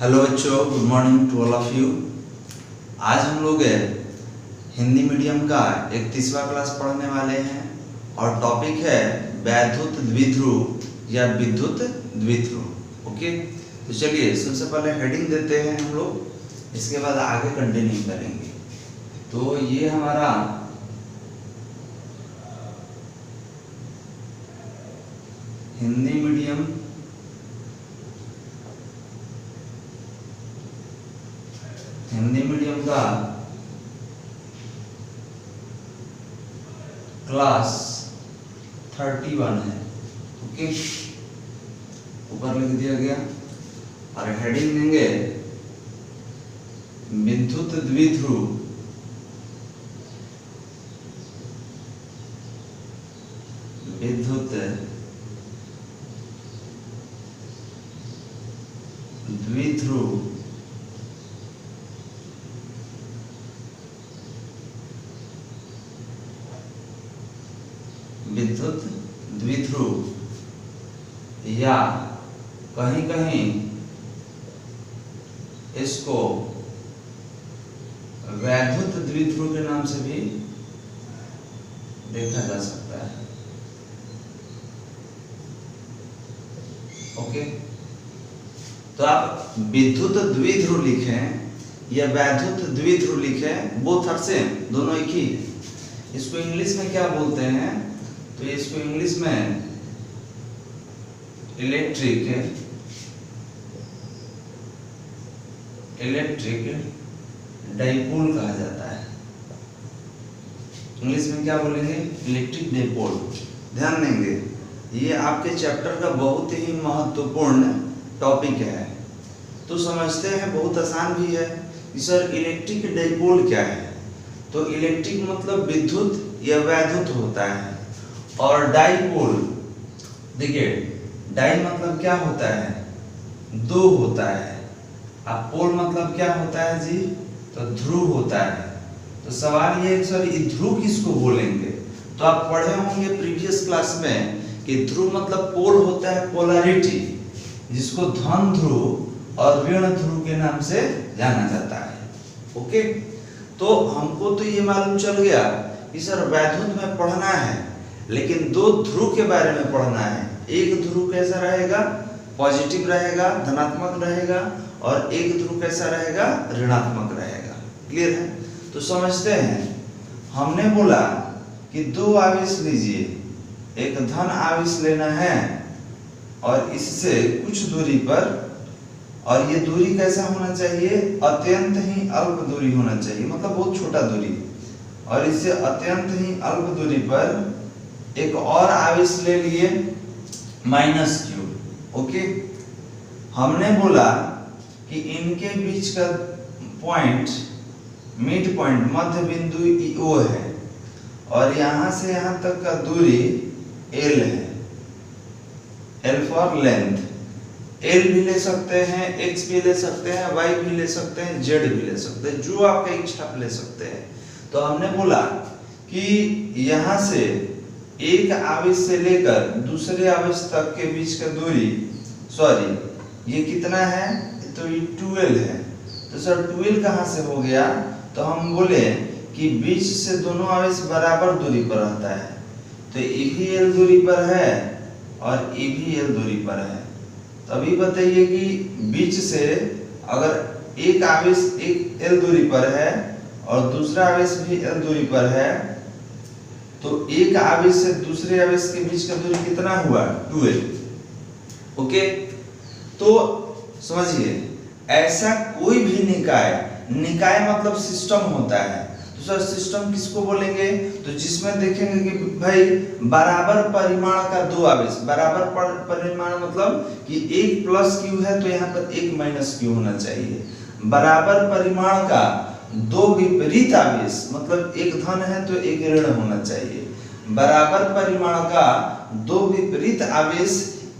Hello बच्चों, good morning to all of you. आज हम लोग हिंदी मीडियम का 31वां क्लास पढ़ने वाले हैं और टॉपिक है वैद्युत द्विध्रुव या विद्युत द्विध्रुव। ओके, तो चलिए सबसे पहले हेडिंग देते हैं हम लोग, इसके बाद आगे कंटिन्यू करेंगे। तो ये हमारा हिंदी मीडियम का क्लास 31 है। ओके, ऊपर लिख दिया गया और हेडिंग देंगे विद्युत द्विध्रुव विद्युत द्विध्रुव या कहीं कहीं इसको वैद्युत द्विध्रुव के नाम से भी देखा जा सकता है। ओके, तो आप विद्युत द्विध्रुव लिखें या वैद्युत द्विध्रुव लिखें, बोथ आर सेम, दोनों एक ही है। इसको इंग्लिश में क्या बोलते हैं? तो इसको इंग्लिश में इलेक्ट्रिक डाइपोल कहा जाता है। इंग्लिश में क्या बोलेंगे? Electric dipole. ध्यान देंगे, ये आपके चैप्टर का बहुत ही महत्वपूर्ण टॉपिक है। तो समझते हैं, बहुत आसान भी है कि सर इलेक्ट्रिक डाइपोल क्या है। तो इलेक्ट्रिक मतलब विद्युत या वैद्युत होता है, और डाइपोल, देखिए डाई मतलब क्या होता है? दो होता है। अब पोल मतलब क्या होता है जी? तो ध्रुव होता है। तो सवाल ये है सर ध्रुव किसको बोलेंगे? तो आप पढ़े होंगे प्रीवियस क्लास में कि ध्रुव मतलब पोल होता है, पोलैरिटी, जिसको धन ध्रुव और ऋण ध्रुव के नाम से जाना जाता है। ओके, तो हमको तो ये मालूम चल गया कि सर वैद्युत में पढ़ना है, लेकिन दो ध्रुव के बारे में पढ़ना है। एक ध्रुव कैसा रहेगा? पॉजिटिव रहेगा, धनात्मक रहेगा, और एक ध्रुव कैसा रहेगा? ऋणात्मक रहेगा। क्लियर है? तो समझते हैं, हमने बोला कि दो आवेश लीजिए, एक धन आवेश लेना है और इससे कुछ दूरी पर, और ये दूरी कैसा होना चाहिए? अत्यंत ही अल्प दूरी होना चाहिए, मतलब बहुत छोटा दूरी, और इससे अत्यंत ही अल्प दूरी पर एक और आवेश ले लिए -q। ओके, हमने बोला कि इनके बीच का पॉइंट, मिड पॉइंट, मध्य बिंदु O है, और यहां से यहां तक का दूरी L है। L फॉर लेंथ, L भी ले सकते हैं, X भी ले सकते हैं, Y भी ले सकते हैं, Z भी ले सकते हैं, जो आपका इच्छा आप ले सकते हैं। तो हमने बोला कि यहां से एक आवेश से लेकर दूसरे आवेश तक के बीच का दूरी, सॉरी ये कितना है? तो ये 12 है। तो सर 12 कहां से हो गया? तो हम बोले कि बीच से दोनों आवेश बराबर दूरी पर रहता है, तो ये भी L दूरी पर है और ये भी L दूरी पर है। तो अभी बताइए कि बीच से अगर एक आवेश एक L दूरी पर है और दूसरा आवेश भी L दूरी पर है, तो एक आवेश से दूसरे आवेश के बीच का दूरी कितना हुआ? 12। ओके, तो समझिए, ऐसा कोई भी निकाय मतलब सिस्टम होता है। तो सर सिस्टम किसको बोलेंगे? तो जिसमें देखेंगे कि भाई बराबर परिमाण का दो आवेश, बराबर परिमाण मतलब कि एक +q है तो यहाँ पर एक -q होना चाहिए। बराबर परिमाण का दो विपरीत आवेश, मतलब एक धन है तो एक ऋण होना चाहिए। बराबर परिमाण का दो विपरीत आवेश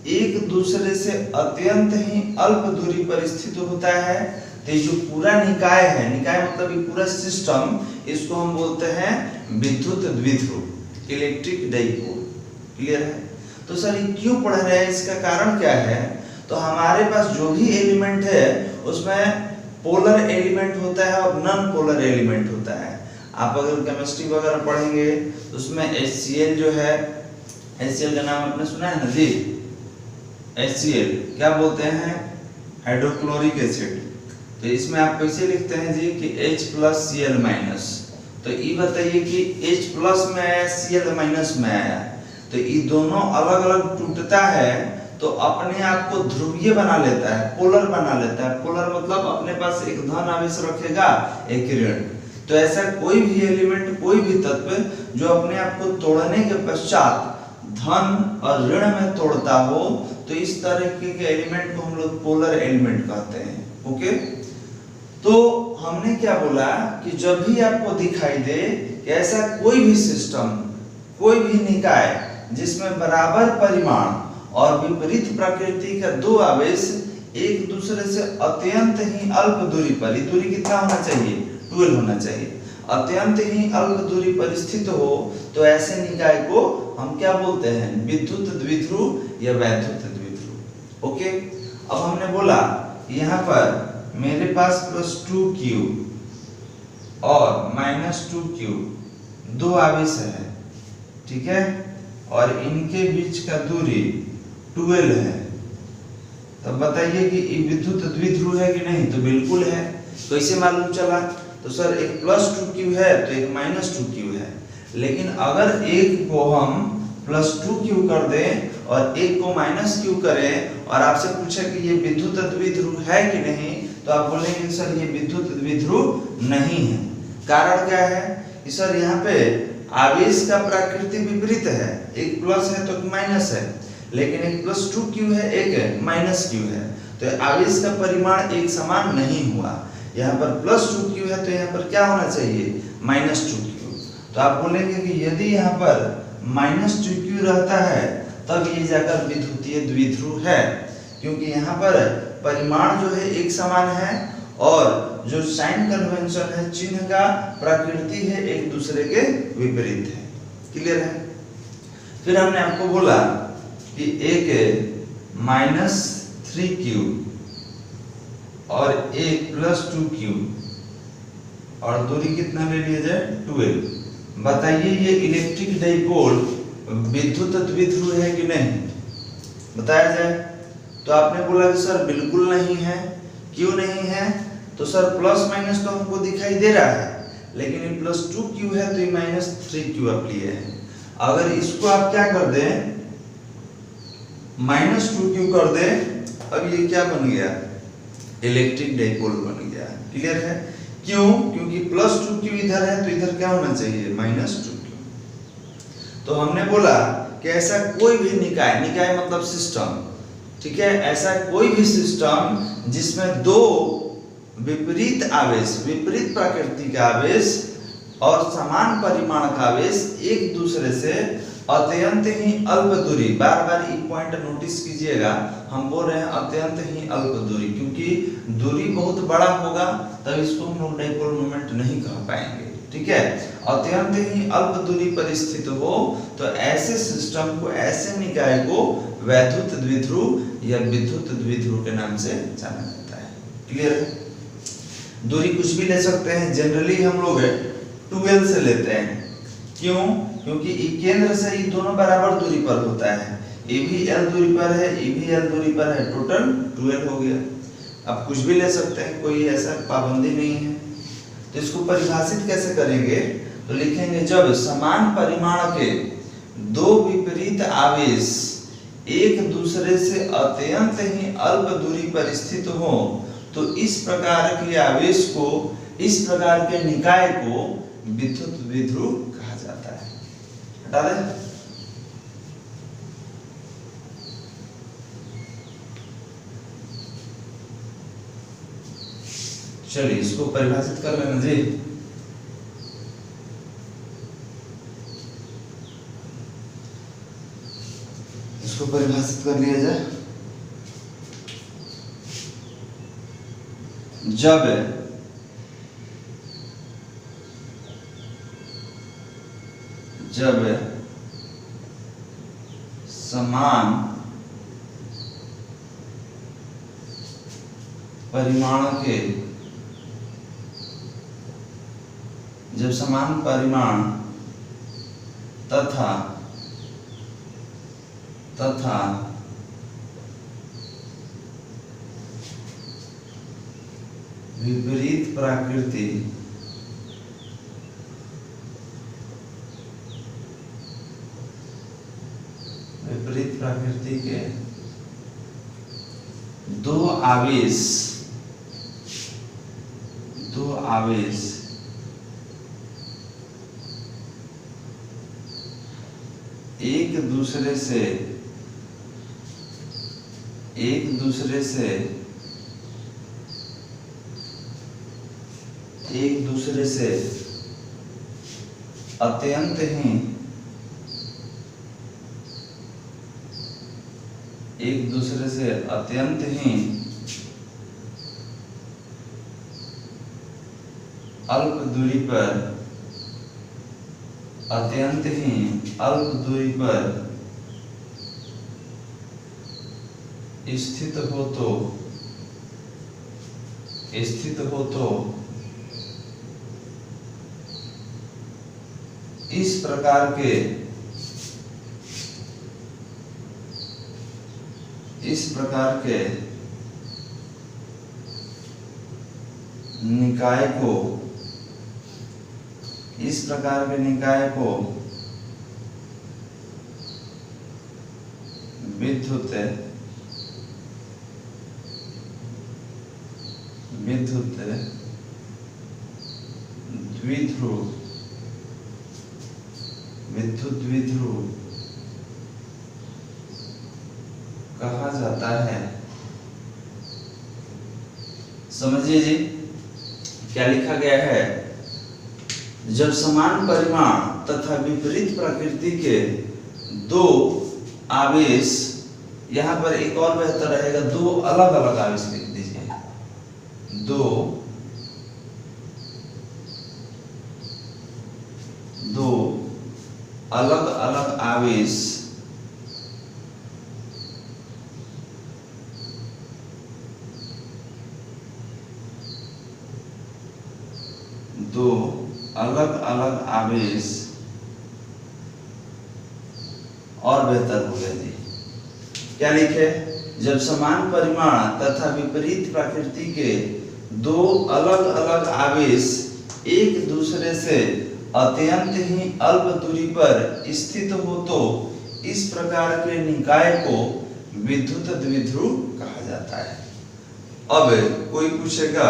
एक दूसरे से अत्यंत ही अल्प दूरी पर स्थित होता है। तो जो पूरा निकाय है, निकाय मतलब ये पूरा सिस्टम, इसको हम बोलते हैं विद्युत द्विध्रुव, इलेक्ट्रिक डाइपोल। क्लियर है? तो सर ये क्यों पढ़ रहे हैं, इसका कारण क्या है? तो हमारे पास जो भी एलिमेंट है उसमें पोलर एलिमेंट होता है और नॉन पोलर एलिमेंट होता है। आप अगर केमिस्ट्री वगैरह पढ़ेंगे तो उसमें HCl जो है, HCl का नाम आपने सुना है ना जी, HCl क्या बोलते हैं, हाइड्रोक्लोरिक एसिड। तो इसमें आप कैसे लिखते हैं जी कि H+Cl-। तो ये बताइए कि H+ में आया, Cl- में आया, तो ये दोनों अलग अलग टूटता है तो अपने आप को ध्रुवीय बना लेता है, पोलर बना लेता है। पोलर मतलब अपने पास एक धन आवेश रखेगा, एक ऋण। तो ऐसा कोई भी एलिमेंट, कोई भी तत्व जो अपने आप को तोड़ने के पश्चात धन और ऋण में तोड़ता हो, तो इस तरीके के एलिमेंट को हम लोग पोलर एलिमेंट कहते हैं। ओके, तो हमने क्या बोला कि जब भी आपको दिखाई दे कि ऐसा कोई भी सिस्टम, कोई भी निकाय जिसमें बराबर परिमाण और विपरीत प्रकृति का दो आवेश एक दूसरे से अत्यंत ही अल्प दूरी पर, ये दूरी कितना होना चाहिए, 12 होना चाहिए, अत्यंत ही अल्प दूरी पर स्थित हो, तो ऐसे निकाय को हम क्या बोलते हैं, विद्युत द्विध्रुव या वैद्युत द्विध्रुव। ओके, अब हमने बोला यहाँ पर मेरे पास +2q और -2q दो आवेश है, ठीक है, और इनके बीच का दूरी 12 है। तो बताइए कि ये विद्युत द्विध्रुव है कि नहीं, तो बिल्कुल है। कैसे मालूम चला, तो सर एक +2q है तो एक -2q है, लेकिन अगर एक को हम +2q कर दें और एक को -q करें और आपसे पूछे कि ये विद्युत द्विध्रुव है कि नहीं, तो आप बोलेंगे सर ये विद्युत द्विध्रुव नहीं है। कारण क्या है कि सर यहाँ पे आवेश का प्रकृति विपरीत है, एक प्लस है तो माइनस है, लेकिन एक +2q है, एक -q है, तो आवेश का परिमाण एक समान नहीं हुआ। यहाँ पर +2q है तो यहाँ पर क्या होना चाहिए, -2q। तो आप बोलेंगे कि यदि यहाँ पर -2q रहता है तब ये जाकर विद्युतीय द्विध्रुव है, क्योंकि यहाँ पर परिमाण जो है एक समान है और जो साइन कन्वेंशन है, चिन्ह का प्रकृति है एक दूसरे के विपरीत है। क्लियर है। फिर हमने आपको बोला कि एक -3q और एक +2q और दूरी कितना ले लिया जाए, 12। बताइए ये इलेक्ट्रिक डाइपोल विद्युत द्विध्रुव है कि नहीं, बताया जाए। तो आपने बोला कि सर बिल्कुल नहीं है। क्यों नहीं है, तो सर प्लस माइनस तो हमको दिखाई दे रहा है, लेकिन ये +2q है तो ये -3q आप लिए हैं। अगर इसको आप क्या कर दें, -2q कर दें, अब ये क्या बन गया, इलेक्ट्रिक डाइपोल बन गया। क्लियर है। क्यों, क्योंकि +2q इधर है तो इधर क्या होना चाहिए, -2q। तो हमने बोला कि ऐसा कोई भी निकाय, निकाय मतलब सिस्टम, ठीक है, ऐसा कोई भी सिस्टम जिसमें दो विपरीत आवेश, विपरीत प्रकृति का आवेश और समान परिमाण का आवेश एक दूसरे से अत्यंत ही अल्प दूरी, बार बार ये पॉइंट नोटिस कीजिएगा, हम बोल रहे हैं अत्यंत ही अल्प दूरी, क्योंकि दूरी बहुत बड़ा होगा तब इसको हम लोग डाइपोल मोमेंट नहीं कह पाएंगे। ठीक है, अत्यंत ही अल्प दूरी पर स्थित हो तो ऐसे सिस्टम को, ऐसे निकाय को वैद्युत द्विध्रुव या विद्युत द्विध्रुव के नाम से जाना जाता है। क्लियर है। दूरी कुछ भी ले सकते हैं, जनरली हम लोग 12 से लेते हैं। क्यों, क्योंकि केंद्र से ये दोनों बराबर दूरी पर होता है, ये भी L दूरी पर है, ये भी L दूरी पर है, टोटल 12 हो गया। अब कुछ भी ले सकते हैं, कोई ऐसा पाबंदी नहीं है। तो इसको परिभाषित कैसे करेंगे, तो लिखेंगे जब समान परिमाण के दो विपरीत आवेश एक दूसरे से अत्यंत ही अल्प दूरी पर स्थित हो तो इस प्रकार के आवेश को, इस प्रकार के निकाय को विद्युत द्विध्रुव कहा जाता है। हटा दे। चलिए इसको परिभाषित कर लेना जी। इसको परिभाषित कर लिया जाए। जब समान परिमाण के, जब समान परिमाण तथा विपरीत प्रकृति के दो आवेश एक दूसरे से अत्यंत ही अल्प दूरी पर स्थित हो तो इस प्रकार के निकाय को विद्युत द्विध्रुव कहा जाता है। समझिए जी क्या लिखा गया है, जब समान परिमाण तथा विपरीत प्रकृति के दो आवेश, यहाँ पर एक और बेहतर रहेगा, दो अलग अलग आवेश लिख दीजिए, दो अलग अलग आवेश और बेहतर हो गया जी। क्या लिखे, जब समान परिमाण तथा विपरीत प्रकृति के दो अलग अलग आवेश एक दूसरे से अत्यंत ही अल्प दूरी पर स्थित हो तो इस प्रकार के निकाय को विद्युत द्विध्रुव कहा जाता है। अब कोई पूछेगा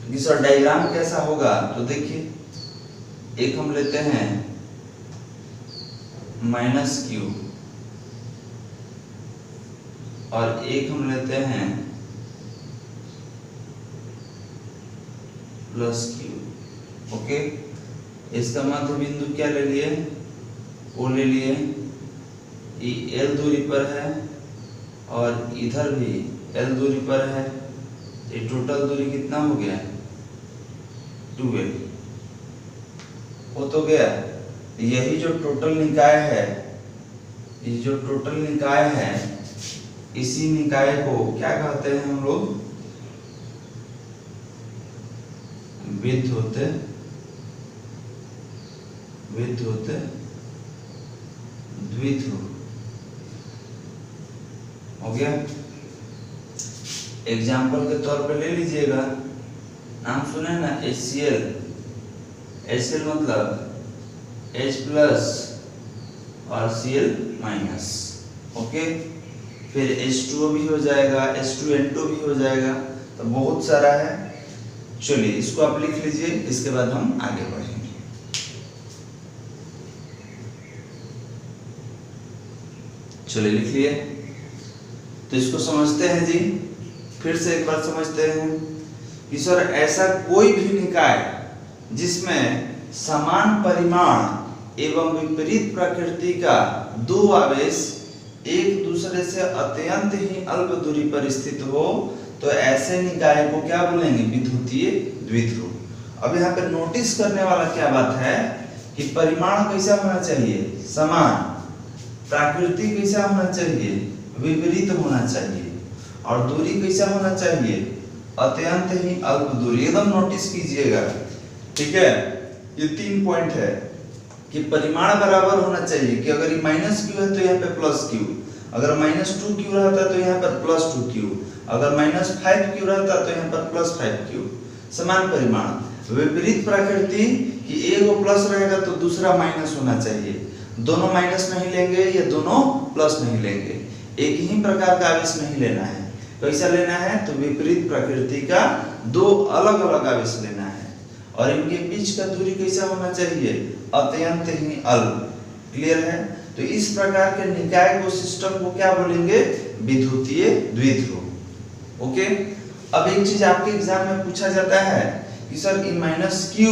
कि सर डायग्राम कैसा होगा, तो देखिए एक हम लेते हैं -q और एक हम लेते हैं +q। ओके, इसका मध्य बिंदु क्या ले लिए, O ले लिए, ये L दूरी पर है और इधर भी L दूरी पर है, ये टोटल दूरी कितना हो गया, 2L हो तो गया। यही जो टोटल निकाय है, इसी निकाय को क्या कहते हैं हम लोग, विद्युत द्विध्रुव हो गया। एग्जाम्पल के तौर पे ले लीजिएगा, नाम सुने ना HCl मतलब H+ और Cl-। ओके, फिर H2O भी हो जाएगा, H2N2 भी हो जाएगा, तो बहुत सारा है। चलिए इसको आप लिख लीजिए, इसके बाद हम आगे बढ़ेंगे। चलिए लिख लिए, तो इसको समझते हैं जी, फिर से एक बार समझते हैं कि सर ऐसा कोई भी निकाय जिसमें समान परिमाण एवं विपरीत प्रकृति का दो आवेश एक दूसरे से अत्यंत ही अल्प दूरी पर स्थित हो तो ऐसे निकाय को क्या बोलेंगे, विद्युतीय द्विध्रुव। अब यहाँ पे नोटिस करने वाला क्या बात है कि परिमाण कैसा होना चाहिए, समान, प्रकृति कैसा होना चाहिए, विपरीत होना चाहिए, और दूरी कैसा होना चाहिए, अत्यंत ही अल्प दूरी, एकदम नोटिस कीजिएगा, ठीक है। ये 3 पॉइंट है कि परिमाण बराबर होना चाहिए, कि अगर ये -q है तो यहाँ पे +q, अगर -2q रहता तो यहाँ पर +2q, अगर -5q रहता तो यहाँ पर +5q, समान परिमाण। विपरीत प्रकृति कि एगो प्लस रहेगा तो दूसरा माइनस होना चाहिए, दोनों माइनस नहीं लेंगे या दोनों प्लस नहीं लेंगे, एक ही प्रकार का आवेश नहीं लेना है। कैसा लेना है? तो विपरीत प्रकृति का 2 अलग अलग आवेश लेना है, और इनके बीच का दूरी कैसा होना चाहिए? अत्यंत ही अल्प। क्लियर है? तो इस प्रकार के निकाय को, सिस्टम को क्या बोलेंगे? विद्युतीय द्विध्रुव। ओके। अब एक चीज आपके एग्जाम में पूछा जाता है कि सर इन -q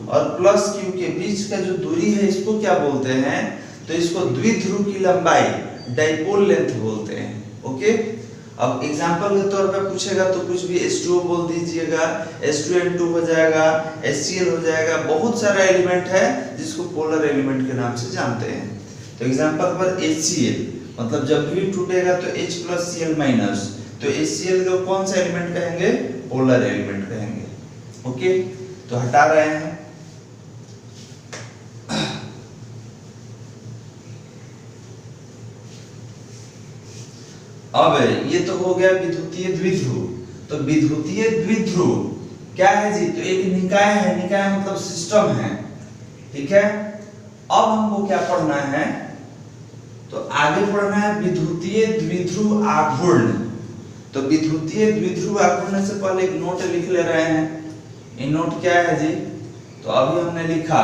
और +q के बीच का जो दूरी है इसको क्या बोलते हैं? तो इसको द्विध्रुव की लंबाई, डाइपोल लेंथ बोलते हैं। ओके। अब एग्जांपल के तौर पे पूछेगा तो कुछ भी H2O बोल दीजिएगा, H2N2 हो जाएगा, HCl हो जाएगा, बहुत सारा एलिमेंट है जिसको पोलर एलिमेंट के नाम से जानते हैं। तो एग्जांपल पर HCl, मतलब जब भी टूटेगा तो H + Cl-, तो HCl को कौन सा एलिमेंट कहेंगे? पोलर एलिमेंट कहेंगे। ओके। तो हटा रहे हैं। अब ये तो हो गया विद्युतीय द्विध्रुव। तो विद्युतीय द्विध्रुव क्या है जी? तो एक निकाय है, निकाय मतलब सिस्टम है, ठीक है। अब हमको क्या पढ़ना है? तो आगे पढ़ना है विद्युतीय द्विध्रुव आघूर्ण। तो विद्युतीय द्विध्रुव आघूर्ण से पहले एक नोट लिख ले रहे हैं। ये नोट क्या है जी? तो अभी हमने लिखा,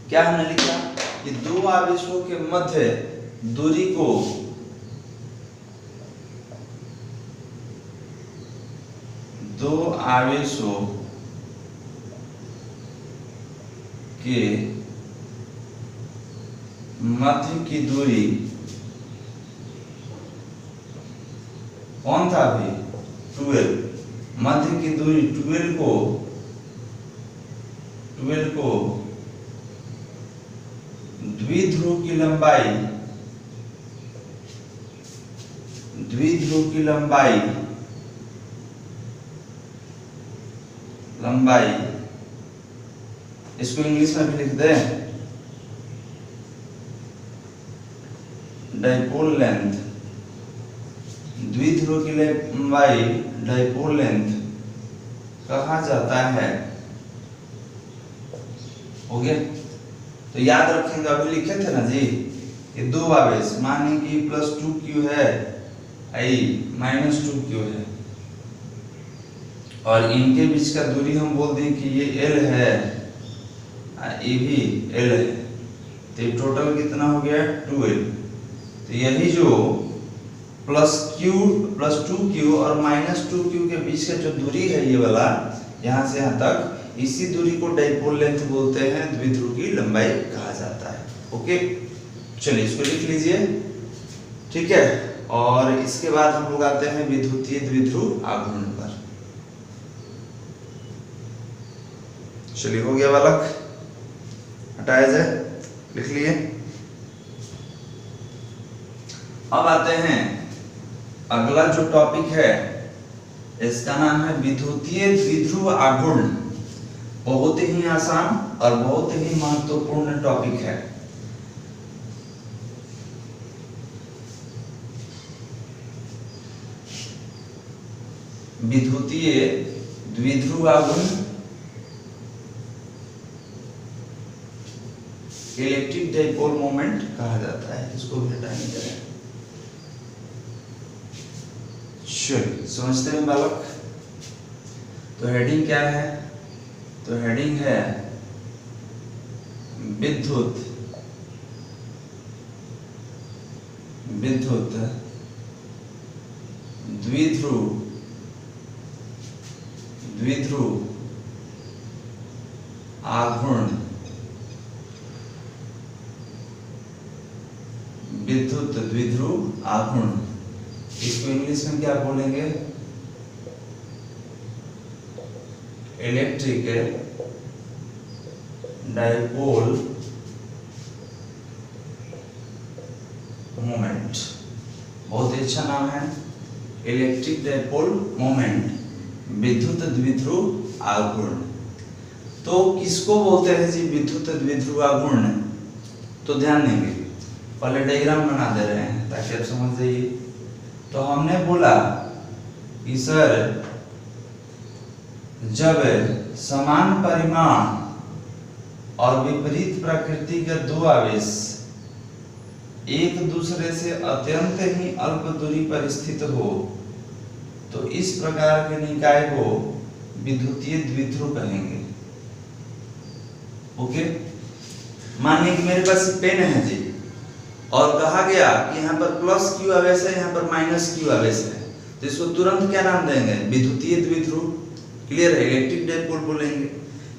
क्या हमने लिखा कि 2 आवेशों के मध्य दूरी को दो आवेशों के मध्य की दूरी कौन था अभी? 12। मध्य की दूरी 12 को द्विध्रुव की लंबाई, इसको इंग्लिश में भी लिख दे, डाइपोल लेंथ, द्विध्रुव की लंबाई डाइपोल लेंथ कहा जाता है। हो गया? तो याद रखेंगे, अभी लिखे थे ना जी, ये 2 आवेश, मानिए कि +2q है, I -2q है, और इनके बीच का दूरी हम बोल दें कि ये L है, ये भी L है, तो टोटल कितना हो गया? 12। तो यही जो +2q और -2q के बीच का जो दूरी है, ये वाला यहाँ से यहाँ तक, इसी दूरी को डाइपोल लेंथ बोलते हैं, द्विध्रुव की लंबाई कहा जाता है। ओके, चलिए इसको लिख लीजिए, ठीक है। और इसके बाद हम लोग आते हैं विद्युतीय द्विध्रुव आघूर्ण पर। चलिए, हो गया बालक, हटाया जाए, लिख लिए। अब आते हैं अगला जो टॉपिक है, इसका नाम है विद्युतीय द्विध्रुव आघूर्ण। बहुत ही आसान और बहुत ही महत्वपूर्ण टॉपिक है। विद्युतीय द्विध्रुव आघूर्ण इलेक्ट्रिक डाइपोल मोमेंट कहा जाता है, इसको भी हटाएंगे। चलिए, समझते हैं बालक। तो हेडिंग क्या है? तो हेडिंग है विद्युत द्विध्रुव आघूर्ण। विद्युत द्विध्रुव आघूर्ण, इसको इंग्लिश में क्या बोलेंगे? Electric dipole moment. बहुत ही अच्छा नाम है, इलेक्ट्रिक डाइपोल मोमेंट। विद्युत द्विध्रुव आघूर्ण। तो किसको बोलते हैं जी विद्युत द्विध्रुव आघूर्ण? तो ध्यान देंगे, पहले डायग्राम बना दे रहे हैं ताकि आप समझ जाइए। तो हमने बोला कि सर जब समान परिमाण और विपरीत प्रकृति के दो आवेश एक दूसरे से अत्यंत ही अल्प दूरी पर स्थित हो तो इस प्रकार के निकाय को विद्युतीय द्विध्रुव कहेंगे। ओके, मानिए कि मेरे पास पेन है जी और कहा गया कि यहाँ पर प्लस क्यू आवेश है, यहाँ पर माइनस क्यू आवेश है, तो इसको तुरंत क्या नाम देंगे? विद्युतीय द्विध्रुव। क्लियर है? इलेक्ट्रिक डाइपोल बोलेंगे।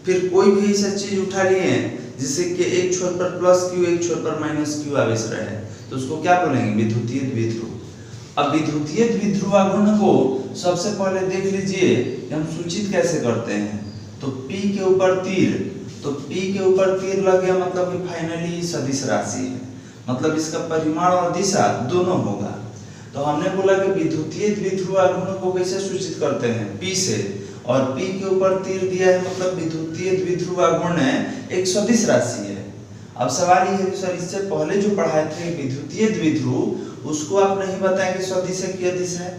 फिर कोई भी ऐसा चीज उठा लिए जिससे कि एक छोर पर प्लस क्यू एक छोर पर माइनस क्यू आवेश रहे तो उसको क्या बोलेंगे? विद्युतीय द्विध्रुव। अब विद्युतीय द्विध्रुव आघूर्ण को सबसे पहले देख लीजिए कि हम सूचित कैसे करते हैं। तो P के ऊपर तीर, तो P के ऊपर तीर लग गया मतलब कि फाइनली सदिश राशि है, मतलब इसका परिमाण और दिशा दोनों होगा। तो हमने बोला कि विद्युतीय द्विध्रुव आघूर्ण को कैसे सूचित करते हैं? P से, और P के ऊपर तीर दिया है मतलब विद्युतीय द्विध्रुव आघूर्ण एक सदिश राशि है। अब सवाल ये है कि सर इससे पहले जो पढ़ाए थे विद्युतीय द्विध्रुव उसको आप नहीं बताएं कि सदिश है कि अदिश है।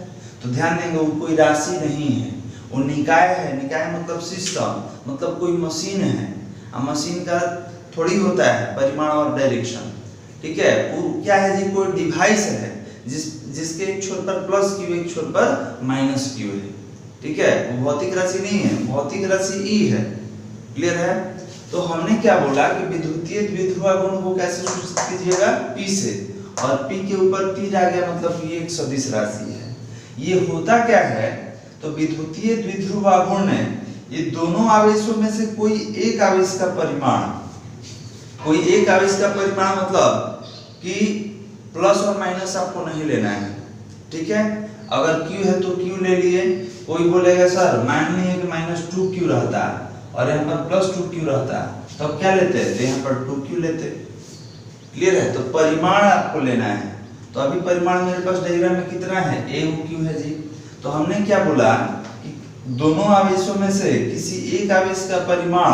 तो ध्यान देंगे वो कोई राशि नहीं है, वो निकाय है। निकाय मतलब सिस्टम, मतलब कोई मशीन है। अब मशीन का थोड़ी होता है परिमाण और डायरेक्शन, ठीक है? वो क्या है जी? कोई डिवाइस है जिसके एक छोर पर प्लस क्यू एक छोर पर माइनस क्यू है, ठीक है? वो भौतिक राशि नहीं है, भौतिक राशि ई है। क्लियर है? तो हमने क्या बोला कि विद्युतीय द्विध्रुव आघूर्ण को कैसे सूचित कीजिएगा? P से, और P के ऊपर तीर आ गया मतलब ये एक सदिश राशि है। ये होता क्या है? तो विद्युतीय द्विध्रुव आघूर्ण ये दोनों आवेशों में से कोई एक आवेश का परिमाण, कोई एक आवेश का परिमाण मतलब कि प्लस और माइनस आपको नहीं लेना है, ठीक है? अगर Q है तो Q ले लिए। कोई बोलेगा सर मान लीजिए कि -2Q रहता और यहाँ पर +2Q रहता, तो अब क्या लेते हैं? तो यहाँ पर 2Q लेते। क्लियर है? तो परिमाण आपको लेना है। तो अभी परिमाण मेरे पास डायग्राम में कितना है? AQ है जी। तो हमने क्या बोला कि दोनों आवेशों में से किसी एक आवेश का परिमाण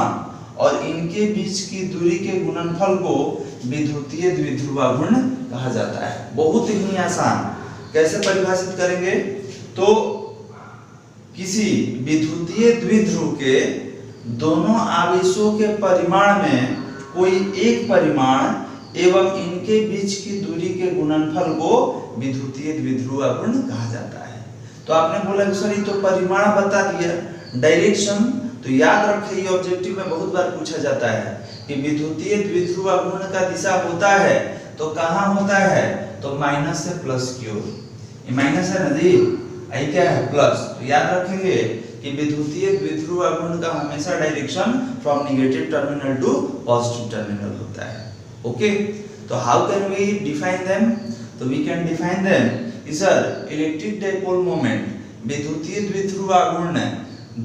और इनके बीच की दूरी के गुणनफल को विद्युतीय द्विध्रुव आघूर्ण कहा जाता है। बहुत ही आसान। कैसे परिभाषित करेंगे? तो किसी विद्युतीय द्विध्रुव के दोनों आवेशों के परिमाण में कोई एक परिमाण एवं इनके बीच की दूरी के गुणनफल को विद्युतीय द्विध्रुव आघूर्ण कहा जाता है। तो आपने बोला कि सर ये तो परिमाण बता दिया, डायरेक्शन तो याद रखिए ऑब्जेक्टिव में बहुत बार पूछा जाता है कि विद्युतीय द्विध्रुव आघूर्ण का दिशा होता है तो कहाँ होता है? तो माइनस से प्लस की ओर। ये माइनस है ना जी, आई क्या है? प्लस। तो याद रखेंगे कि विद्युतीय द्विध्रुव आघूर्ण का हमेशा direction from negative terminal to positive terminal होता है। ओके, तो how can we define them? तो we can define them sir electric dipole moment, विद्युतीय द्विध्रुव आघूर्ण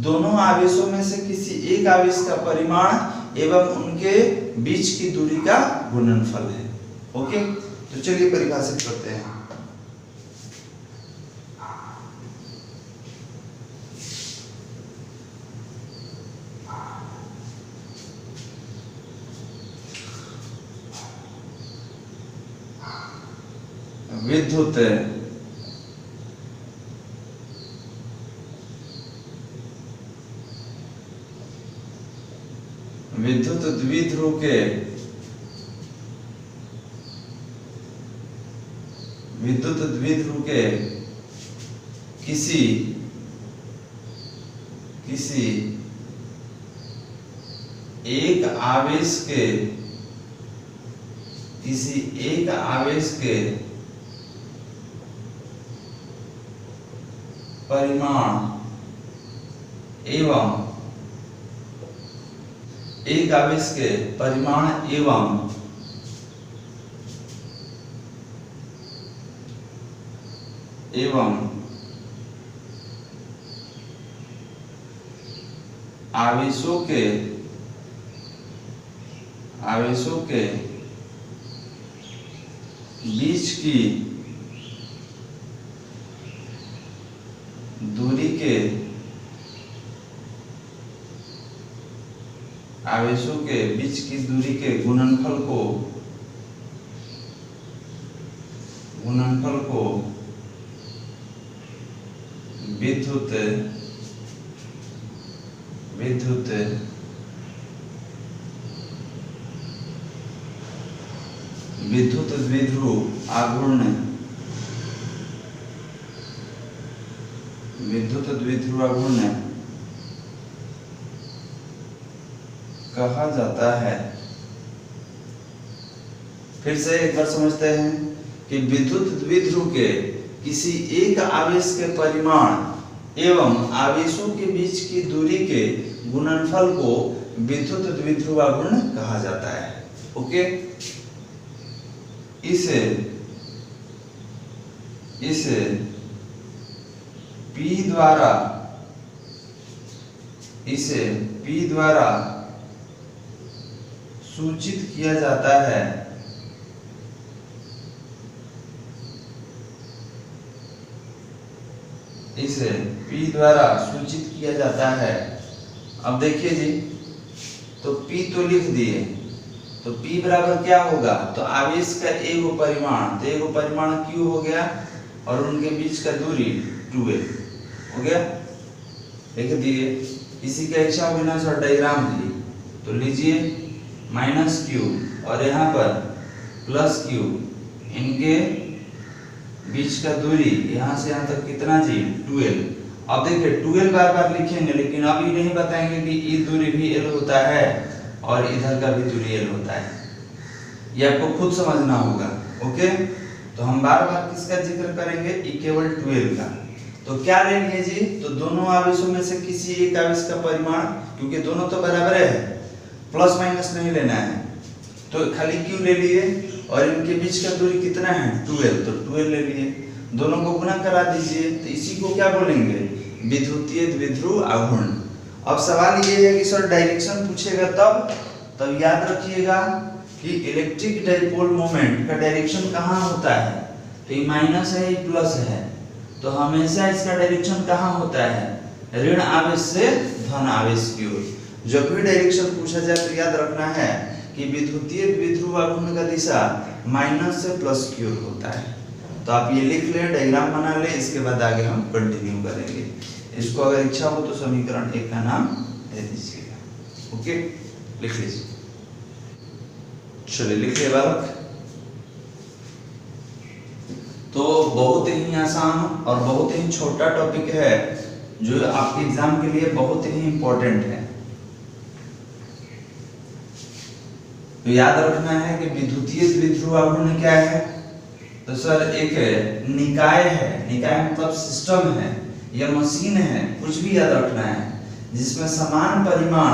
दोनों आवेशों में से किसी एक आवेश का परिमाण एवं उनके बीच की दूरी का गुणनफल है। ओके, तो चलिए परिभाषित करते हैं। विद्युत द्विध्रुव के किसी एक आवेश के परिमाण एवं एक आवेश के परिमाण एवं आवेशों के बीच की दूरी के आवेशों के बीच की दूरी के गुणनफल को विद्युत द्विध्रुव आघूर्ण कहा जाता है। फिर से एक बार समझते हैं कि विद्युत द्विध्रुव के किसी एक आवेश के परिमाण एवं आवेशों के बीच की दूरी के गुणनफल को विद्युत द्विध्रुव आघूर्ण कहा जाता है। ओके, इसे P द्वारा सूचित किया जाता है। इसे P द्वारा सूचित किया जाता है। अब देखिए जी, तो P तो लिख दिए, तो P बराबर क्या होगा, तो आवेश का एगो परिमाण, तो एगो परिमाण Q हो गया और उनके बीच का दूरी 2L हो गया। लिख दिए। इसी का इच्छा बिना सर डायग्राम दी, तो लीजिए -Q और यहाँ पर +Q, इनके बीच का दूरी यहाँ से यहाँ तक कितना जी 2L। अब देखिए 2L बार बार लिखेंगे, लेकिन अभी नहीं बताएंगे कि इस दूरी भी L होता है और इधर का भी दूरी L होता है। ये आपको खुद समझना होगा। ओके, तो हम बार बार किसका जिक्र करेंगे, केवल 2L का। तो क्या ले लिए जी, तो दोनों आवेशों में से किसी एक आवेश का परिमाण, क्योंकि दोनों तो बराबर है, प्लस माइनस नहीं लेना है, तो खाली Q ले लिए और इनके बीच का दूरी कितना है 2L, तो 2L ले लिए, दोनों को गुणा करा दीजिए, तो इसी को क्या बोलेंगे, विद्युतीय द्विध्रुव आघूर्ण। अब सवाल ये है कि सर डायरेक्शन पूछेगा तब याद रखिएगा कि इलेक्ट्रिक डाइपोल मोमेंट का डायरेक्शन कहाँ होता है, तो ये माइनस है, ये प्लस है, तो हमेशा इसका डायरेक्शन कहाँ होता है, ऋण आवेश से धन आवेश की ओर। जब भी डायरेक्शन पूछा जाए तो याद रखना है कि विद्युतीय द्विध्रुव आघूर्ण का दिशा माइनस से प्लस की ओर होता है। तो आप ये लिख लें, डायग्राम बना लें, इसके बाद आगे हम कंटिन्यू करेंगे। इसको अगर इच्छा हो तो समीकरण 1 का नाम दे दीजिएगा। ओके, लिख लीजिए। चलिए लिखिए बालक। तो बहुत ही आसान और बहुत ही छोटा टॉपिक है जो आपके एग्जाम के लिए बहुत ही इंपॉर्टेंट है। तो याद रखना है कि विद्युतीय द्विध्रुव आघूर्ण क्या है, तो सर एक निकाय है, निकाय मतलब सिस्टम है या मशीन है, कुछ भी याद रखना है जिसमें समान परिमाण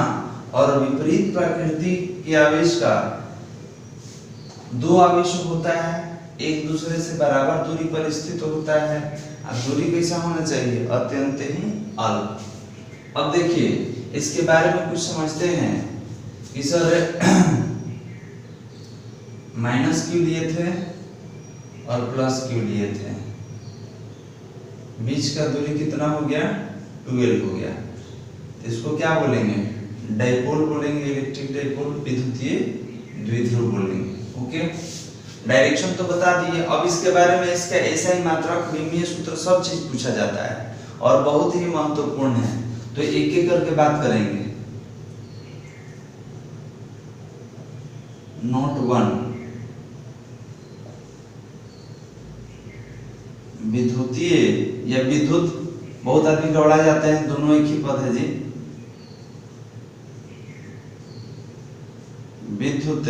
और विपरीत प्रकृति के आवेश का दो आवेश होता है, एक दूसरे से बराबर दूरी पर स्थित होता है। अब दूरी कैसा होना चाहिए, अत्यंत ही अल्प। अब देखिए इसके बारे में कुछ समझते हैं कि सर -Q लिए थे और +Q लिए थे, बीच का दूरी कितना हो गया 2L हो गया। इसको क्या बोलेंगे, डाइपोल बोलेंगे, इलेक्ट्रिक डाइपोल, विद्युतीय द्विध्रुव बोलेंगे। ओके, डायरेक्शन तो बता दिए। अब इसके बारे में इसका ऐसा ही मात्रक, विमीय सूत्र, सब चीज पूछा जाता है और बहुत ही महत्वपूर्ण है, तो एक एक करके बात करेंगे। नोट 1, विद्युतीय या विद्युत, बहुत आदमी गड़बड़ा जाते हैं, दोनों एक ही पद है जी। विद्युत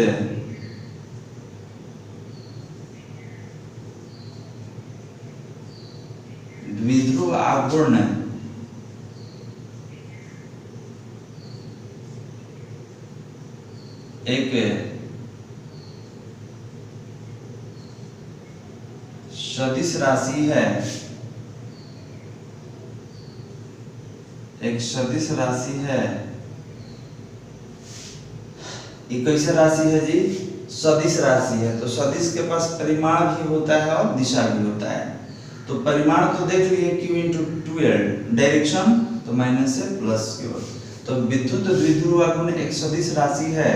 द्विध्रुव आघूर्ण एक सदिश राशि है, एक सदिश राशि है। ये कैसे राशि है जी, सदिश राशि है, तो सदिश के पास परिमाण भी होता है और दिशा भी होता है। तो परिमाण तो देख लिए Q × 2L, डायरेक्शन तो माइनस से प्लस की ओर। तो तो विद्युत द्विध्रुव आघूर्ण एक सदिश राशि है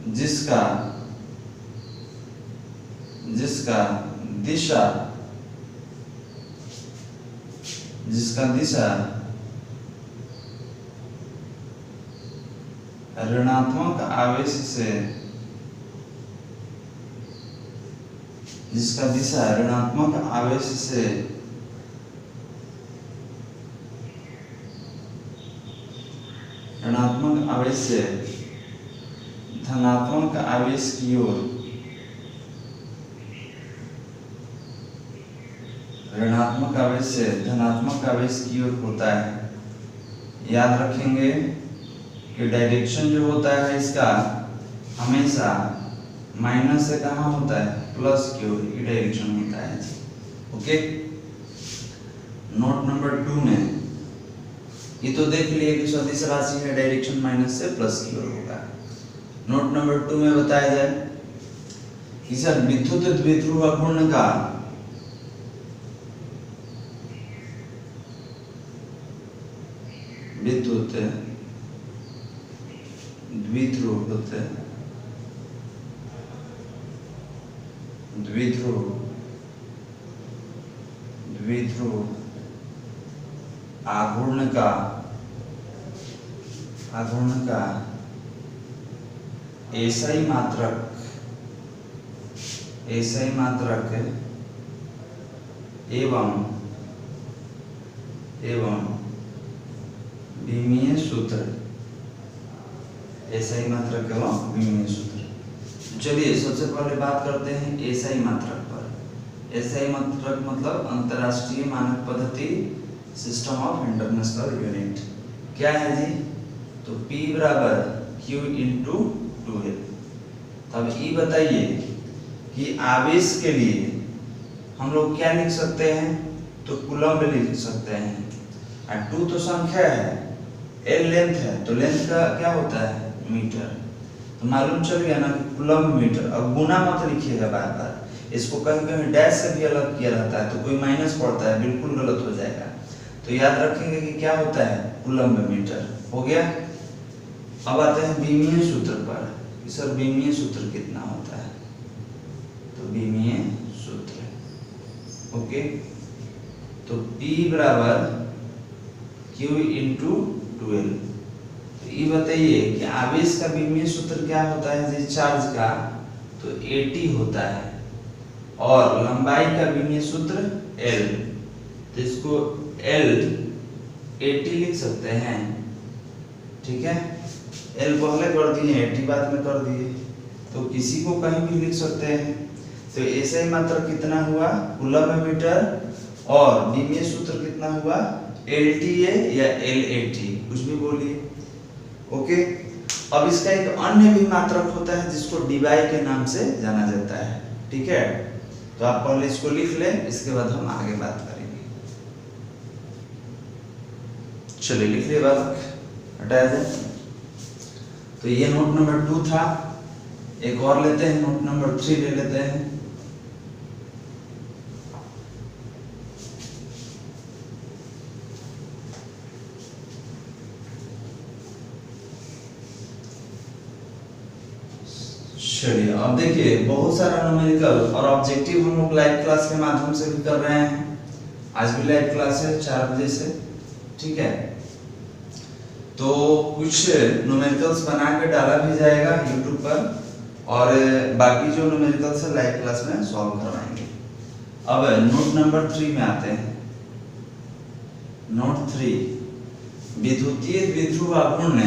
जिसका दिशा ऋणात्मक आवेश से धनात्मक आवेश की ओर होता है। याद रखेंगे कि डायरेक्शन जो होता है इसका हमेशा माइनस से कहाँ होता है, प्लस की ओर की डायरेक्शन होता है। ओके, नोट नंबर 2 में ये तो देख लिए कि सदिश राशि है, डायरेक्शन माइनस से प्लस की ओर होगा। नोट नंबर 2 में बताया जाए कि सर विद्युत द्विध्रुव आघूर्ण का द्विध्रुव आघूर्ण का एसआई मात्रक एवं विमीय सूत्र, एसआई मात्रक एवं विमीय सूत्र। चलिए सबसे पहले बात करते हैं एसआई मात्रक पर। एसआई मात्रक मतलब अंतरराष्ट्रीय मानक पद्धति, सिस्टम ऑफ इंटरनेशनल यूनिट। क्या है जी? तो P बराबर Q इंटू 2L। तब ये बताइए कि आवेश के लिए हम लोग क्या लिख सकते हैं? तो कूलम्ब लिख सकते हैं। 2 तो संख्या है, L लेंथ है, तो लेंथ का क्या होता है? मीटर। तो मालूम चल गया ना कि कूलम्ब मीटर। अब गुना मत लिखिएगा बार बार, इसको कहीं कहीं डैश से भी अलग किया रहता है तो कोई माइनस पड़ता है, बिल्कुल गलत हो जाएगा। तो याद रखेंगे कि क्या होता है? Coulomb metre. हो गया। अब आते हैं विमीय सूत्र पर। सर विमीय सूत्र कितना होता है? तो विमीय सूत्र, ओके, तो P बराबर Q इंटू 2L। तो ये बताइए कि आवेश का विमीय सूत्र क्या होता है जी? चार्ज का तो AT होता है, और लंबाई का विमीय सूत्र L। तो इसको L AT लिख सकते हैं, ठीक है। L पहले कर दिए, AT बाद में कर दिए, तो किसी को कहीं भी लिख सकते हैं। तो एसआई मात्रक कितना हुआ? Coulomb metre. और विमीय सूत्र कितना हुआ? LTA या LAT, कुछ भी बोलिए। ओके, अब इसका एक अन्य भी मात्रक होता है जिसको डीवाई के नाम से जाना जाता है, ठीक है। तो आप पहले इसको लिख लें, इसके बाद हम आगे बात करेंगे। चलिए लिख लिया बालक, हटाया जाए। तो ये नोट नंबर 2 था। एक और लेते हैं, नोट नंबर 3 ले लेते हैं। चलिए अब देखिए, बहुत सारा न्यूमेरिकल और ऑब्जेक्टिव हम लोग लाइव क्लास के माध्यम से भी कर रहे हैं। आज भी लाइव क्लास है 4 बजे से, ठीक है। तो कुछ न्यूमेरिकल्स बना के डाला भी जाएगा यूट्यूब पर, और बाकी जो न्यूमेरिकल्स है लाइव क्लास में सॉल्व करवाएंगे। अब नोट नंबर 3 में आते हैं। नोट 3, विद्युतीय द्विध्रुव आघूर्ण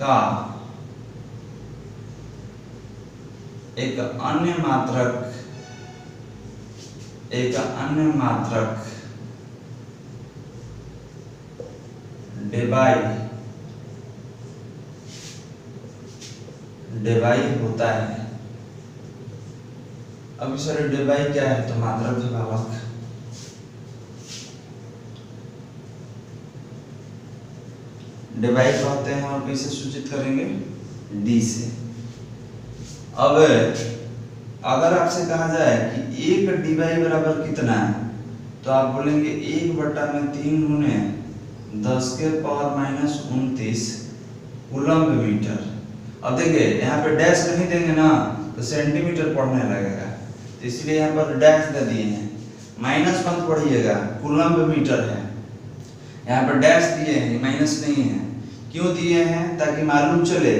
का एक अन्य मात्रक डेबाई होता है। अब सर डेबाई क्या है? तो मात्रक है भावक। डेबाई कहते हैं, और कैसे सूचित करेंगे? D से। अब अगर आपसे कहा जाए कि 1 dy बराबर कितना है, तो आप बोलेंगे 1/3 गुने 10⁻⁻29 कूलम्ब मीटर। अब देखिए यहाँ पे डैश नहीं देंगे ना तो सेंटीमीटर पढ़ने लगेगा, तो इसलिए यहाँ पर डैश दे दिए हैं। माइनस मत पढ़िएगा, कूलम्ब मीटर है, यहाँ पर डैश दिए हैं, माइनस नहीं है। क्यों दिए हैं? ताकि मालूम चले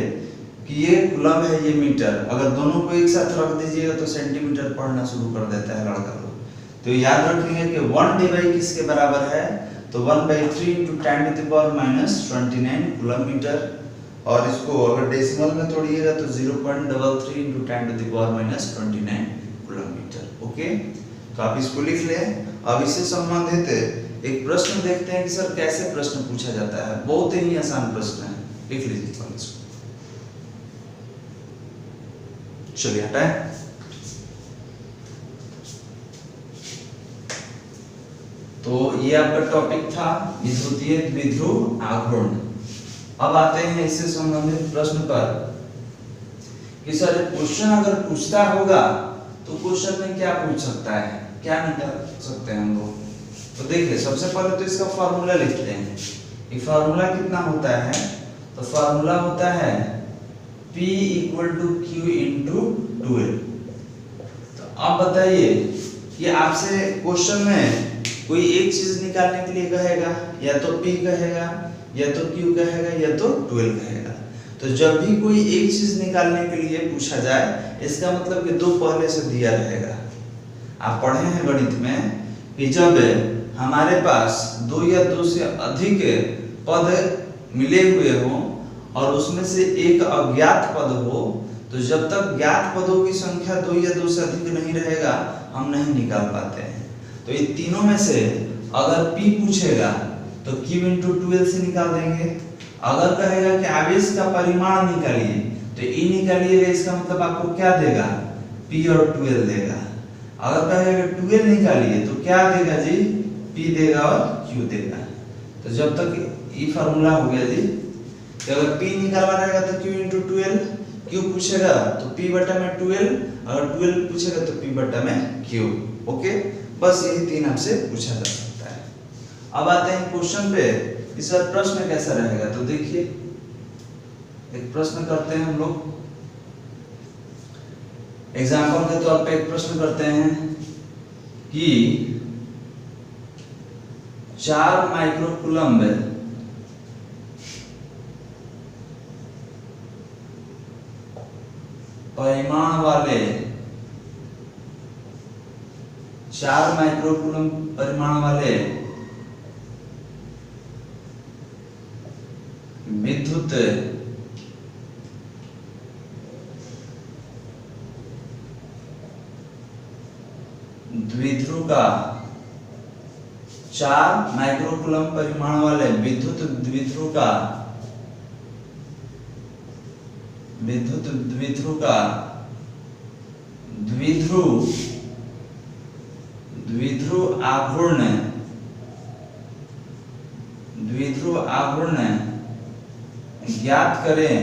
कि ये कूलम्ब है, ये मीटर। अगर दोनों को एक साथ रख दीजिएगा तो सेंटीमीटर पढ़ना शुरू कर देता है लड़का लोग। तो याद रखेंगे कि 1/, किसके बराबर है? तो 1/3 × 10⁻⁻29 कूलम्ब मीटर। और इसको अगर डेसिमल में तोड़िएगा तो 0.33 × 10⁻29 कूलम्ब मीटर। ओके, तो आप इसको लिख लें। अब इससे संबंधित एक प्रश्न देखते हैं कि सर कैसे प्रश्न पूछा जाता है। बहुत ही आसान प्रश्न है, लिख लीजिए इसको। चलिए हटाएं। तो ये आपका टॉपिक था विद्युतीय द्विध्रुव आघूर्ण। अब आते हैं इससे संबंधित प्रश्न पर कि सर क्वेश्चन अगर पूछता होगा तो क्वेश्चन में क्या पूछ सकता है, क्या निकाल सकते हैं हम लोग। तो देखिए सबसे पहले तो इसका फार्मूला लिखते हैं। ये फार्मूला कितना होता है? तो फार्मूला होता है P = Q × 2L। तो अब बताइए कि आपसे क्वेश्चन में कोई एक चीज निकालने के लिए कहेगा, या तो P कहेगा, या तो Q कहेगा, या तो 2L कहेगा। तो जब भी कोई एक चीज निकालने के लिए पूछा जाए, इसका मतलब कि दो पहले से दिया रहेगा। आप पढ़े हैं गणित में कि जब हमारे पास दो या दो से अधिक पद मिले हुए हों और उसमें से एक अज्ञात पद हो, तो जब तक ज्ञात पदों की संख्या 2 या 2 से अधिक नहीं रहेगा हम नहीं निकाल पाते हैं। तो ये तीनों में से अगर P पूछेगा तो Q × 2L से निकाल देंगे। अगर कहेगा कि आवेश का परिमाण निकालिए तो E निकालिएगा, इसका मतलब आपको क्या देगा? P और 2L देगा। अगर कहेगा 2L निकालिए तो क्या देगा जी? P देगा और Q देगा। तो जब तक ये फार्मूला हो गया जी कि अगर P निकालना रहेगा तो Q × 2L, Q पूछेगा तो P/2L, अगर 2L पूछेगा तो P/Q। ओके, बस यही तीन आपसे पूछा जा सकता है। अब आते हैं क्वेश्चन पे। इस बार प्रश्न कैसा रहेगा? तो देखिए एक प्रश्न करते हैं हम लोग। एग्जाम्पल के तौर पे एक प्रश्न करते हैं कि 4 माइक्रोकूलम्ब परिमाण वाले 4 माइक्रोकूलम्ब परिमाण वाले विद्युत द्विध्रुव का 4 माइक्रोकूलम्ब परिमाण वाले विद्युत द्विध्रुव का द्विध्रुव आघूर्ण ज्ञात करें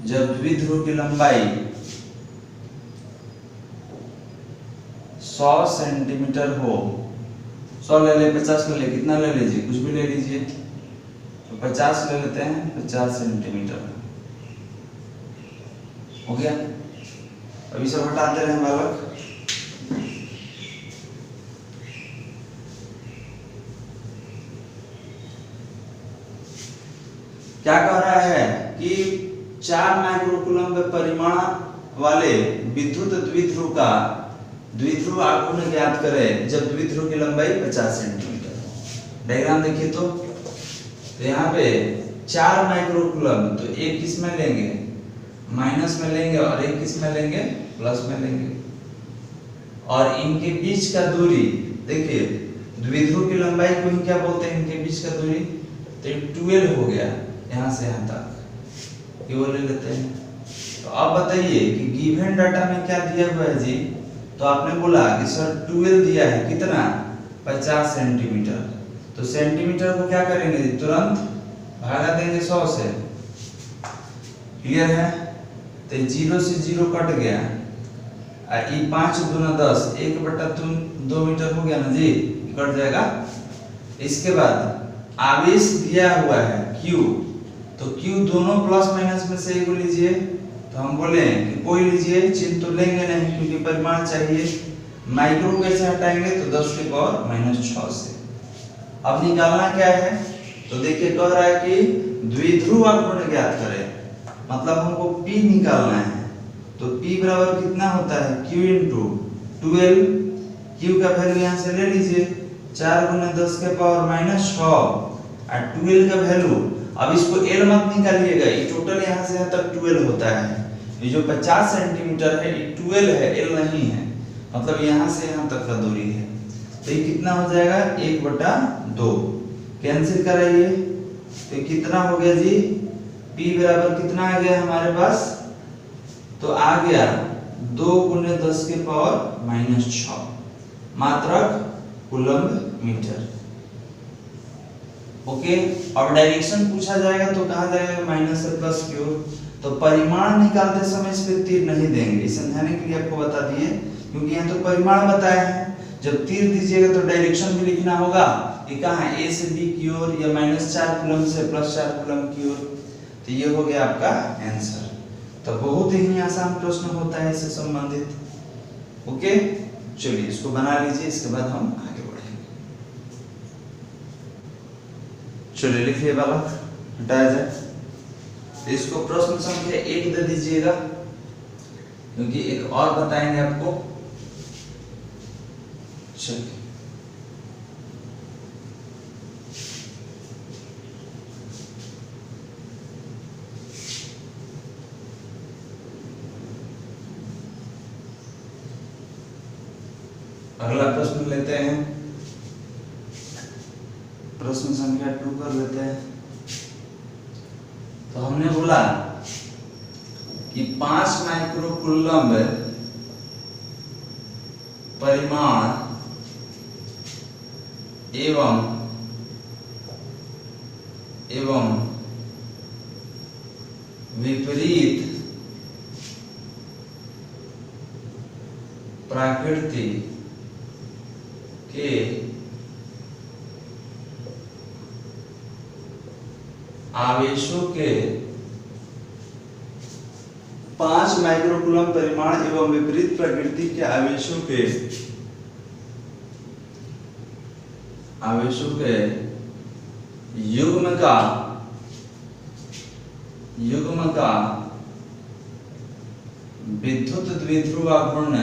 जब द्विध्रुव की लंबाई 100 सेंटीमीटर हो। 100 ले ले, 50 ले ले, कितना ले लीजिए, कुछ भी ले लीजिए। तो 50 ले लेते हैं, 50 सेंटीमीटर हो गया। अभी सब हटाते रहे बालक। क्या कह रहा है कि 4 माइक्रोकूलम्ब परिमाण वाले विद्युत द्विध्रुव आघूर्ण ज्ञात करें जब द्विध्रुव की लंबाई 50 सेंटीमीटर हो। डायग्राम देखिए तो यहाँ पे 4 माइक्रोकूलम्ब, तो एक किस में लेंगे? माइनस में लेंगे, और एक किस में लेंगे? प्लस में लेंगे। और इनके बीच का दूरी देखिए, द्विध्रुव की लंबाई को ही क्या बोलते हैं? इनके बीच का दूरी तो 12 हो गया, यहाँ से यहाँ तक। ये वो ले लेते हैं तो अब बताइए कि गिवन डाटा में क्या दिया हुआ है जी। तो आपने बोला कि सर 12 दिया है, कितना 50 सेंटीमीटर। तो सेंटीमीटर को क्या करेंगे, तुरंत भागा देंगे 100 से। क्लियर है। तो 0 से 0 कट गया, ये 5 दूना 10, 1/2 मीटर हो गया ना जी, कट जाएगा। इसके बाद आवेश दिया हुआ है Q, तो Q दोनों प्लस माइनस में से एक लीजिए। तो हम बोले कि कोई लीजिए, चिन्ह तो लेंगे नहीं क्योंकि परिमाण चाहिए। माइक्रो कैसे हटाएंगे, तो 10⁻⁻6 से। अब निकालना क्या है, तो देखिए कह रहा है कि द्विध्रुव आघूर्ण ज्ञात करें, मतलब हमको P निकालना है। तो P बराबर कितना होता है, Q × 12। Q का वैल्यू यहाँ से ले लीजिए, 4 × 10⁻⁻6 और 12 का वैल्यू। अब इसको L मत निकालिएगा, ये टोटल यहाँ से यहाँ तक 12 होता है। ये जो 50 सेंटीमीटर है ये 12 है, L नहीं है, मतलब यहाँ से यहाँ तक का दूरी है। तो ये कितना हो जाएगा, 1/2। कैंसिल कराइए, तो कितना हो गया जी, P बराबर कितना आ गया हमारे पास, तो आ गया 2 × 10⁻⁻6 मात्रक कूलम्ब मीटर। ओके। अब डायरेक्शन पूछा जाएगा तो कहा जाएगा माइनस से प्लस की ओर। तो परिमाण निकालते समय इस पे तीर नहीं देंगे, समझाने के लिए आपको बता दिए, क्योंकि यहाँ तो परिमाण बताया है। जब तीर दीजिएगा तो डायरेक्शन भी लिखना होगा कि कहाँ A से B की ओर, या -4 कूलम्ब से +4 कूलम्ब की ओर। तो ये हो गया आपका आंसर। तो बहुत ही आसान प्रश्न होता है इससे संबंधित। ओके, चलिए इसको बना लीजिए, इसके बाद हम आगे बढ़ेंगे। चलिए लिखिए बालक, हटाया जाए। तो इसको प्रश्न संख्या 1 दे दीजिएगा, क्योंकि एक और बताएंगे आपको। चलिए अगला प्रश्न लेते हैं, प्रश्न संख्या 2 कर लेते हैं। तो हमने बोला कि 5 माइक्रो कूलम्ब परिमाण एवं विपरीत प्रकृति के आवेशों के 5 माइक्रो कूलम्ब परिमाण एवं विपरीत प्रकृति के आवेशों के युग्म का विद्युत द्विध्रुव आघूर्ण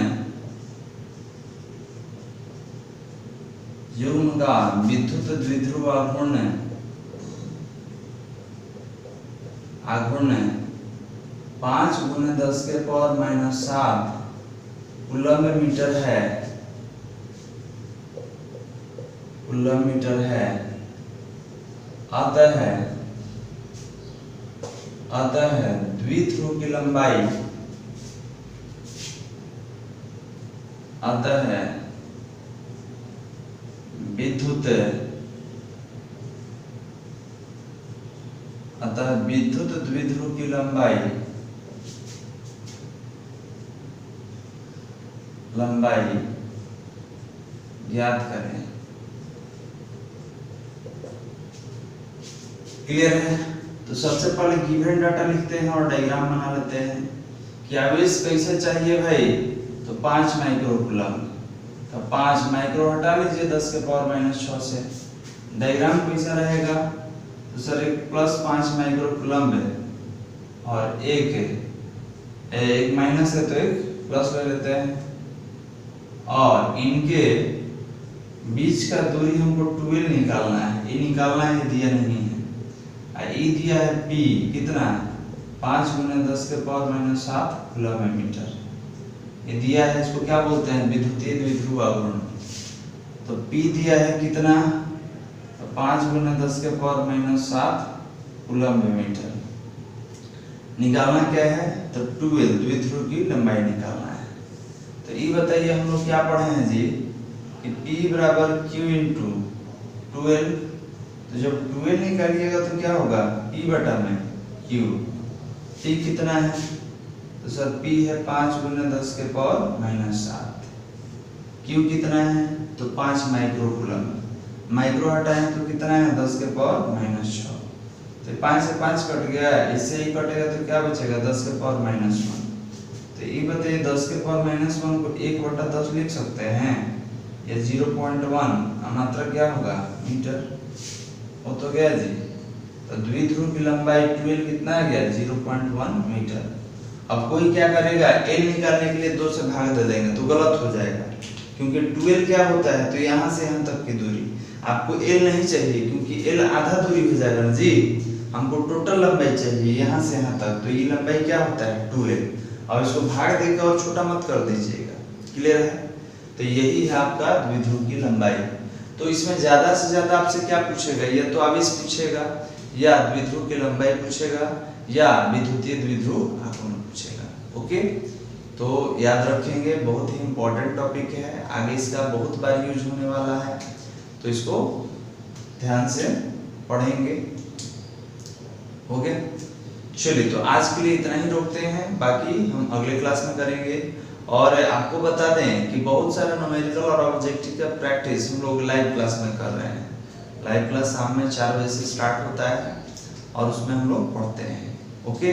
आघूर्ण 5 × 10⁻⁷ कूलम्ब मीटर है। अतः द्विध्रुव की लंबाई विद्युत द्विध्रुव की लंबाई ज्ञात करें। क्लियर है। तो सबसे पहले गिवन डाटा लिखते हैं और डायग्राम बना लेते हैं कि आवेश कैसे चाहिए भाई। तो 5 माइक्रो कूलम्ब, तो 5 माइक्रो हटा लीजिए 10⁻⁻6 से। डायग्राम कैसा रहेगा, तो सर एक +5 माइक्रो कूलम्ब है और एक माइनस है तो एक प्लस ले लेते हैं, और इनके बीच का दूरी हमको 12 निकालना है। ये निकालना है, दिया नहीं है। ये दिया है P कितना, 5 × 10⁻⁷ कूलम्ब मीटर। ये दिया है, इसको क्या बोलते हैं, विद्युतीय द्विध्रुव आघूर्ण। तो P दिया है कितना, तो 5 × 10⁻⁷ कूलम्ब मीटर। निकालना क्या है, तो 12 द्विध्रुव की लंबाई निकालना है। तो ये बताइए हम लोग क्या पढ़े हैं जी कि P बराबर Q इंटू 12। तो जब 12 निकालिएगा तो क्या होगा, P बटा में Q। T कितना है, तो सर P है 5 गुना 10 के पावर माइनस 7। Q कितना है, तो 5 माइक्रो कूलम। माइक्रो हटाएं तो कितना है, 10 के पावर माइनस 6। तो 5 से 5 कट गया, इससे ही कटेगा तो क्या बचेगा, 10 के पावर माइनस 1। तो ये बताइए 10 के पावर माइनस 1 को 1 बटा 10 लिख सकते हैं, या 0.1 मात्रा क्या होगा, मीटर हो तो गया जी। तो द्विध्रुव की लंबाई 12 कितना आ गया, 0.1 मीटर। अब कोई क्या करेगा, L निकालने के लिए 2 से भाग दे देंगे तो गलत हो जाएगा, क्योंकि 12 क्या होता है, तो यहाँ से यहाँ तक की दूरी। आपको L नहीं चाहिए क्योंकि L आधा दूरी हो जाएगा ना जी, हमको टोटल लंबाई चाहिए यहाँ से यहाँ तक। तो ये लंबाई क्या होता है, 12। और इसको भाग देकर और छोटा मत कर दीजिएगा, क्लियर है। तो यही है आपका द्विध्रुव की लंबाई। तो इसमें ज्यादा से ज्यादा आपसे क्या पूछेगा, या तो आवेश पूछेगा, या द्विध्रुव की लंबाई पूछेगा, या विद्युतीय द्विध्रुव आघूर्ण पूछेगा। ओके, तो याद रखेंगे, बहुत ही इंपॉर्टेंट टॉपिक है, आगे इसका बहुत बार यूज होने वाला है, तो इसको ध्यान से पढ़ेंगे। ओके, चलिए तो आज के लिए इतना ही रोकते हैं, बाकी हम अगले क्लास में करेंगे। और आपको बता दें कि बहुत सारा न्यूमेरिकल और ऑब्जेक्टिव का प्रैक्टिस हम लोग लाइव क्लास में कर रहे हैं। लाइव क्लास शाम में 4 बजे से स्टार्ट होता है और उसमें हम लोग पढ़ते हैं। ओके,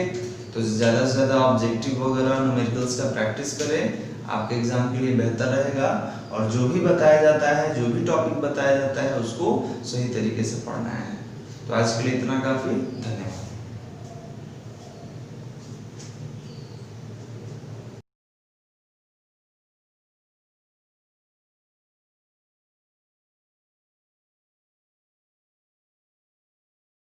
तो ज़्यादा से ज़्यादा ऑब्जेक्टिव वगैरह न्यूमेरिकल्स का प्रैक्टिस करें, आपके एग्जाम के लिए बेहतर रहेगा। और जो भी बताया जाता है, जो भी टॉपिक बताया जाता है, उसको सही तरीके से पढ़ना है। तो आज के लिए इतना काफ़ी, धन्यवाद।